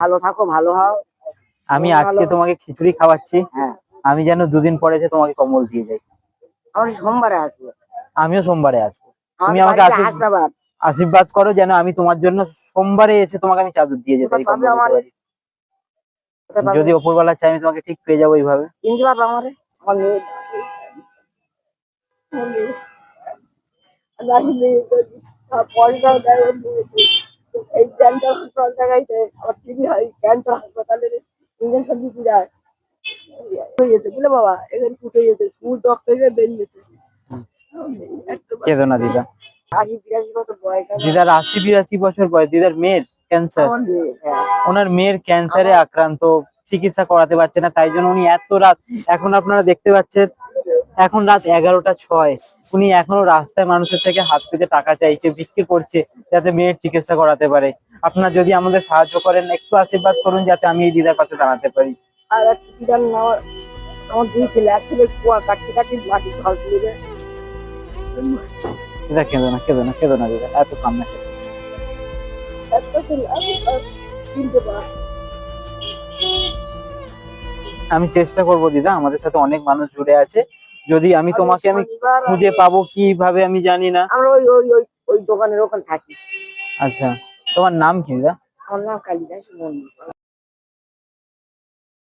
ভালো থাকো, ভালো হও। আমি আজকে তোমাকে খিচুড়ি খাওয়াচ্ছি, হ্যাঁ, আমি যেন দুদিন পরে যে তোমাকে কম্বল দিয়ে যাই। আমরা সোমবারে আসবো। আমিও সোমবারে আসবো। তুমি আমাদের আমাকে বাড়িতে হাসনাবাদ। আশীর্বাদ করো যেন আমি তোমার জন্য সোমবারে এসে তোমাকে আমি চাদর দিয়ে যেতে পারি, পাবে কম্বল দিতে আমারে, পারি। যদি ওপরওয়ালা চাই আমি তোমাকে ঠিক পেয়ে যাবো এইভাবে। চিনতে পারবে আমারে? আমার মেয়ে পয়সাও দেয় এই ক্যান্সার হাসপাতাল জায়গাইতে আমার টিভি হয়, ক্যান্সার হাসপাতালের ইঞ্জেকশন দিতে যায় হয়ে গেছে বুঝলে বাবা, এখানে ফুটে গেছে, ফুল রক্ত হয়ে বেরিয়েছে। কেঁদো না দিদা। ৮০-৮২ বছর বয়স দিদার ৮০-৮২ বছর বয়স, দিদার মেয়ের ক্যান্সার। আমার মেয়ে। হ্যাঁ, ওনার মেয়ের ক্যান্সারে আক্রান্ত, চিকিৎসা করাতে পারছে না, তাই জন্য উনি এত রাত, এখন আপনারা দেখতে পাচ্ছেন এখন রাত 11টা 6, উনি এখনো রাস্তায় মানুষের থেকে হাত পেতে টাকা চাইছে, ভিক্ষে করছে যাতে মেয়ের চিকিৎসা করাতে পারে। আপনারা যদি আমাদের সাহায্য করেন, একটু আশীর্বাদ করুন যাতে আমি এই দিদার পাশে দাঁড়াতে পারি। আর একটা কি জানেন, আমার দুই ছেলে, এক ছেলে কুয়া কাটতে কাটতে মাটি জল তুলে দেয়। দিদা কেঁদো না, কেঁদো না, কেঁদো না দিদা, এত কান্না। একটা ছেলে আমি চিনতে পারি। আমি চেষ্টা করব দিদা, আমাদের সাথে অনেক মানুষ জুড়ে আছে, যদি আমি তোমাকে আমি খুঁজে পাবো কিভাবে আমি জানি না। আমরা ওই ওই ওই ওই দোকানের ওখানে থাকি। আচ্ছা, তোমার নাম কি দিদা? আমার নাম কালিদাস মন্ডল।